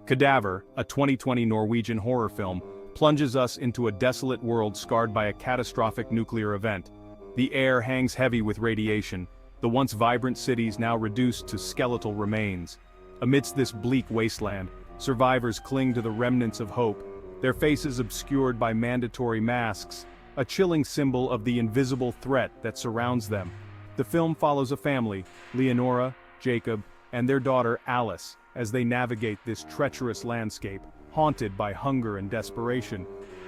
Cadaver, a 2020 Norwegian horror film, plunges us into a desolate world scarred by a catastrophic nuclear event. The air hangs heavy with radiation, the once vibrant cities now reduced to skeletal remains. Amidst this bleak wasteland, survivors cling to the remnants of hope, their faces obscured by mandatory masks, a chilling symbol of the invisible threat that surrounds them. The film follows a family, Leonora, Jacob, and their daughter Alice, as they navigate this treacherous landscape, haunted by hunger and desperation.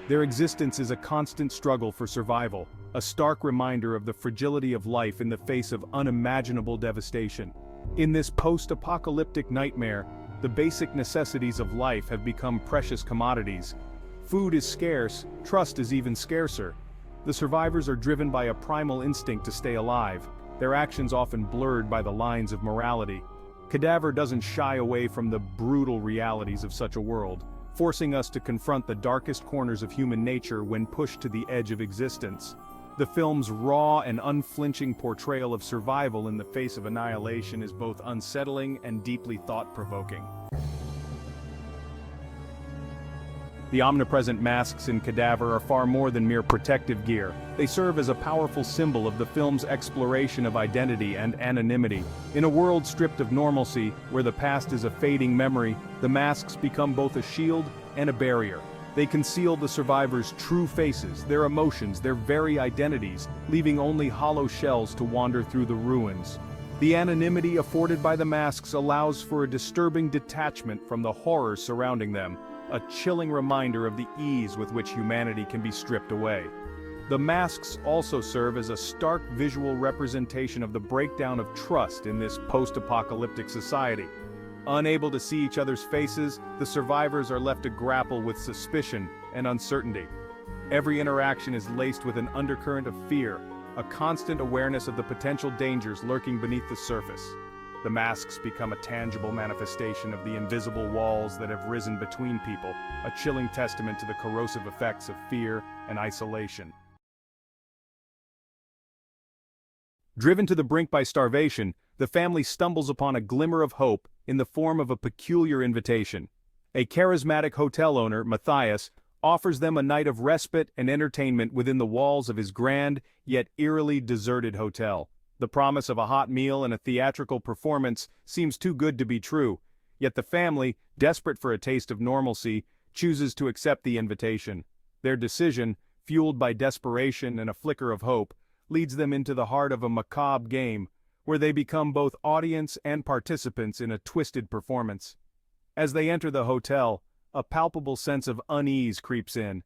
Their existence is a constant struggle for survival, a stark reminder of the fragility of life in the face of unimaginable devastation. In this post-apocalyptic nightmare, the basic necessities of life have become precious commodities. Food is scarce, trust is even scarcer. The survivors are driven by a primal instinct to stay alive, their actions often blurred by the lines of morality. Cadaver doesn't shy away from the brutal realities of such a world, forcing us to confront the darkest corners of human nature when pushed to the edge of existence. The film's raw and unflinching portrayal of survival in the face of annihilation is both unsettling and deeply thought-provoking. The omnipresent masks in Cadaver are far more than mere protective gear. They serve as a powerful symbol of the film's exploration of identity and anonymity. In a world stripped of normalcy, where the past is a fading memory, the masks become both a shield and a barrier. They conceal the survivors' true faces, their emotions, their very identities, leaving only hollow shells to wander through the ruins. The anonymity afforded by the masks allows for a disturbing detachment from the horror surrounding them, a chilling reminder of the ease with which humanity can be stripped away. The masks also serve as a stark visual representation of the breakdown of trust in this post-apocalyptic society. Unable to see each other's faces, the survivors are left to grapple with suspicion and uncertainty. Every interaction is laced with an undercurrent of fear, a constant awareness of the potential dangers lurking beneath the surface. The masks become a tangible manifestation of the invisible walls that have risen between people, a chilling testament to the corrosive effects of fear and isolation. Driven to the brink by starvation, the family stumbles upon a glimmer of hope in the form of a peculiar invitation. A charismatic hotel owner, Matthias, offers them a night of respite and entertainment within the walls of his grand, yet eerily deserted hotel. The promise of a hot meal and a theatrical performance seems too good to be true, yet the family, desperate for a taste of normalcy, chooses to accept the invitation. Their decision, fueled by desperation and a flicker of hope, leads them into the heart of a macabre game, where they become both audience and participants in a twisted performance. As they enter the hotel, a palpable sense of unease creeps in.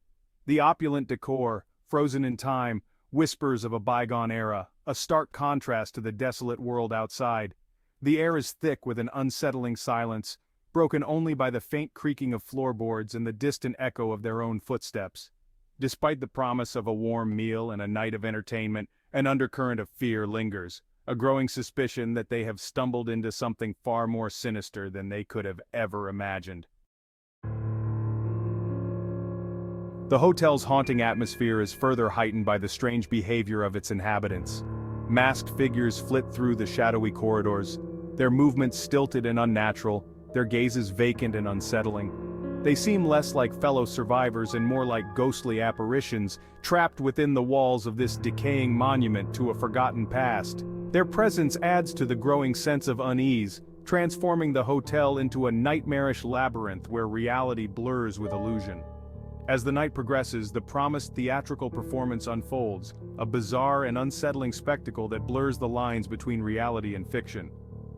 The opulent decor, frozen in time, whispers of a bygone era, a stark contrast to the desolate world outside. The air is thick with an unsettling silence, broken only by the faint creaking of floorboards and the distant echo of their own footsteps. Despite the promise of a warm meal and a night of entertainment, an undercurrent of fear lingers, a growing suspicion that they have stumbled into something far more sinister than they could have ever imagined. The hotel's haunting atmosphere is further heightened by the strange behavior of its inhabitants. Masked figures flit through the shadowy corridors, their movements stilted and unnatural, their gazes vacant and unsettling. They seem less like fellow survivors and more like ghostly apparitions, trapped within the walls of this decaying monument to a forgotten past. Their presence adds to the growing sense of unease, transforming the hotel into a nightmarish labyrinth where reality blurs with illusion. As the night progresses, the promised theatrical performance unfolds, a bizarre and unsettling spectacle that blurs the lines between reality and fiction.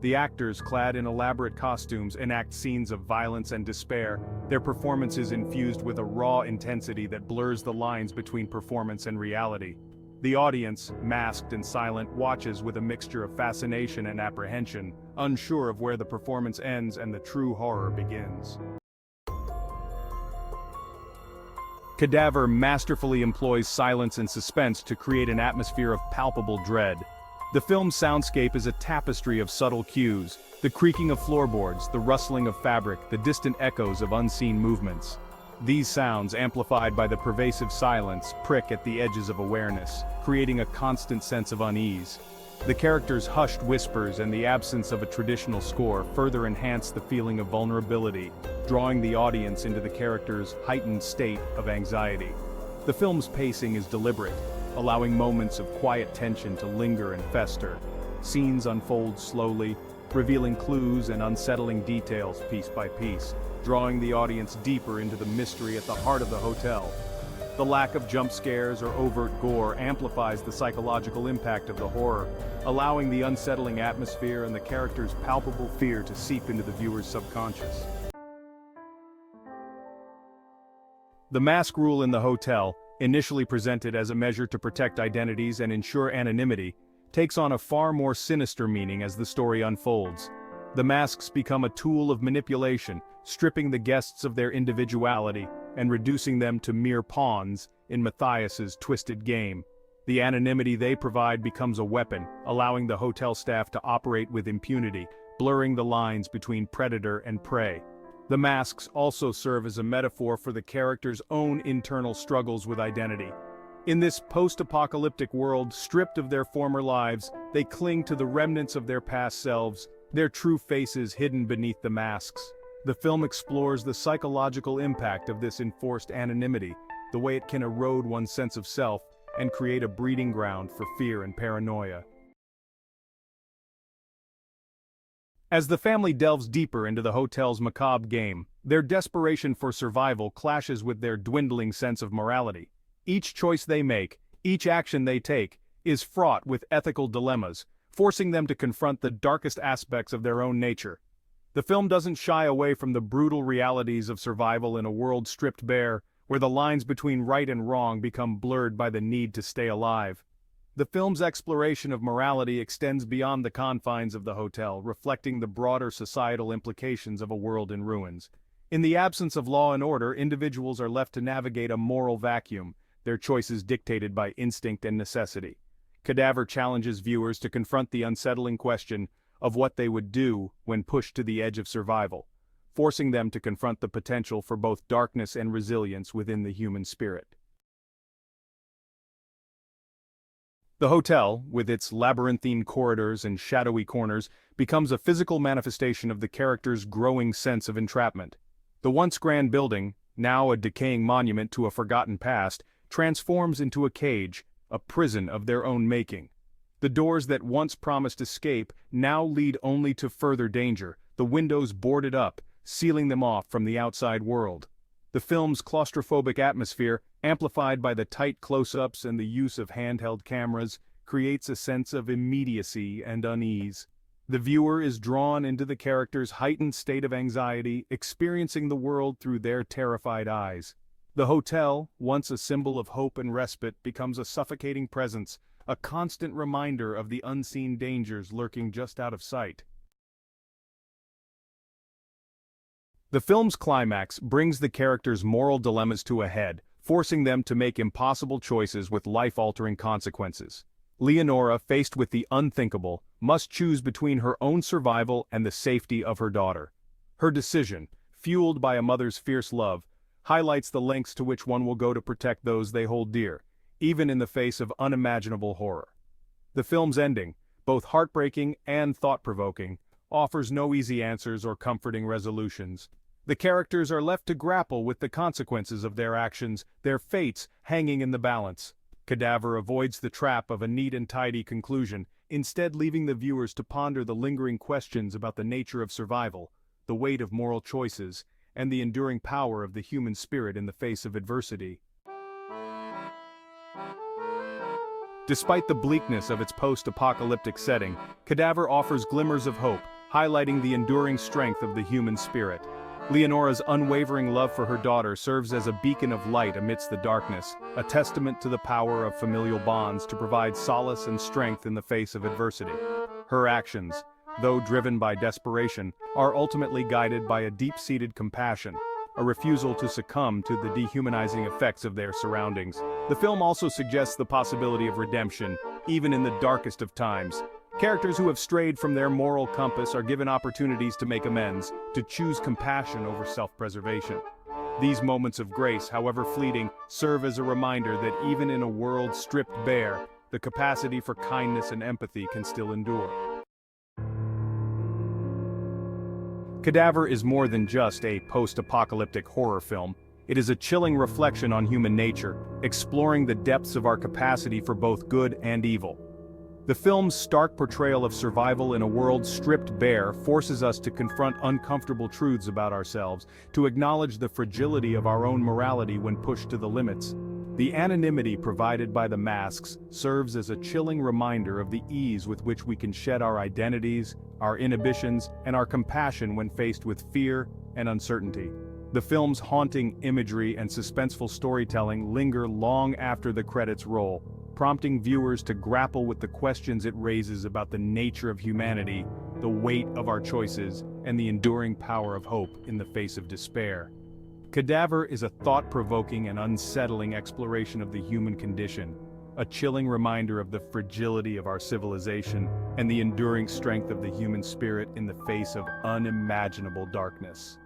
The actors, clad in elaborate costumes, enact scenes of violence and despair, their performances infused with a raw intensity that blurs the lines between performance and reality. The audience, masked and silent, watches with a mixture of fascination and apprehension, unsure of where the performance ends and the true horror begins. Cadaver masterfully employs silence and suspense to create an atmosphere of palpable dread. The film's soundscape is a tapestry of subtle cues, the creaking of floorboards, the rustling of fabric, the distant echoes of unseen movements. These sounds, amplified by the pervasive silence, prick at the edges of awareness, creating a constant sense of unease. The characters' hushed whispers and the absence of a traditional score further enhance the feeling of vulnerability, drawing the audience into the characters' heightened state of anxiety. The film's pacing is deliberate, allowing moments of quiet tension to linger and fester. Scenes unfold slowly, revealing clues and unsettling details piece by piece, drawing the audience deeper into the mystery at the heart of the hotel. The lack of jump scares or overt gore amplifies the psychological impact of the horror, allowing the unsettling atmosphere and the characters' palpable fear to seep into the viewer's subconscious. The mask rule in the hotel, initially presented as a measure to protect identities and ensure anonymity, takes on a far more sinister meaning as the story unfolds. The masks become a tool of manipulation, stripping the guests of their individuality and reducing them to mere pawns in Matthias's twisted game. The anonymity they provide becomes a weapon, allowing the hotel staff to operate with impunity, blurring the lines between predator and prey. The masks also serve as a metaphor for the characters' own internal struggles with identity. In this post-apocalyptic world, stripped of their former lives, they cling to the remnants of their past selves, their true faces hidden beneath the masks. The film explores the psychological impact of this enforced anonymity, the way it can erode one's sense of self and create a breeding ground for fear and paranoia. As the family delves deeper into the hotel's macabre game, their desperation for survival clashes with their dwindling sense of morality. Each choice they make, each action they take, is fraught with ethical dilemmas, forcing them to confront the darkest aspects of their own nature. The film doesn't shy away from the brutal realities of survival in a world stripped bare, where the lines between right and wrong become blurred by the need to stay alive. The film's exploration of morality extends beyond the confines of the hotel, reflecting the broader societal implications of a world in ruins. In the absence of law and order, individuals are left to navigate a moral vacuum, their choices dictated by instinct and necessity. Cadaver challenges viewers to confront the unsettling question of what they would do when pushed to the edge of survival, forcing them to confront the potential for both darkness and resilience within the human spirit. The hotel, with its labyrinthine corridors and shadowy corners, becomes a physical manifestation of the character's growing sense of entrapment. The once grand building, now a decaying monument to a forgotten past, transforms into a cage, a prison of their own making. The doors that once promised escape now lead only to further danger, the windows boarded up, sealing them off from the outside world. The film's claustrophobic atmosphere, amplified by the tight close-ups and the use of handheld cameras, creates a sense of immediacy and unease. The viewer is drawn into the character's heightened state of anxiety, experiencing the world through their terrified eyes. The hotel, once a symbol of hope and respite, becomes a suffocating presence, a constant reminder of the unseen dangers lurking just out of sight. The film's climax brings the characters' moral dilemmas to a head, forcing them to make impossible choices with life-altering consequences. Leonora, faced with the unthinkable, must choose between her own survival and the safety of her daughter. Her decision, fueled by a mother's fierce love, highlights the lengths to which one will go to protect those they hold dear, even in the face of unimaginable horror. The film's ending, both heartbreaking and thought-provoking, offers no easy answers or comforting resolutions. The characters are left to grapple with the consequences of their actions, their fates hanging in the balance. Cadaver avoids the trap of a neat and tidy conclusion, instead leaving the viewers to ponder the lingering questions about the nature of survival, the weight of moral choices, and the enduring power of the human spirit in the face of adversity. Despite the bleakness of its post-apocalyptic setting, Cadaver offers glimmers of hope, highlighting the enduring strength of the human spirit. Leonora's unwavering love for her daughter serves as a beacon of light amidst the darkness, a testament to the power of familial bonds to provide solace and strength in the face of adversity. Her actions, though driven by desperation, are ultimately guided by a deep-seated compassion, a refusal to succumb to the dehumanizing effects of their surroundings. The film also suggests the possibility of redemption, even in the darkest of times. Characters who have strayed from their moral compass are given opportunities to make amends, to choose compassion over self-preservation. These moments of grace, however fleeting, serve as a reminder that even in a world stripped bare, the capacity for kindness and empathy can still endure. Cadaver is more than just a post-apocalyptic horror film. It is a chilling reflection on human nature, exploring the depths of our capacity for both good and evil. The film's stark portrayal of survival in a world stripped bare forces us to confront uncomfortable truths about ourselves, to acknowledge the fragility of our own morality when pushed to the limits. The anonymity provided by the masks serves as a chilling reminder of the ease with which we can shed our identities, our inhibitions, and our compassion when faced with fear and uncertainty. The film's haunting imagery and suspenseful storytelling linger long after the credits roll, prompting viewers to grapple with the questions it raises about the nature of humanity, the weight of our choices, and the enduring power of hope in the face of despair. Cadaver is a thought-provoking and unsettling exploration of the human condition, a chilling reminder of the fragility of our civilization and the enduring strength of the human spirit in the face of unimaginable darkness.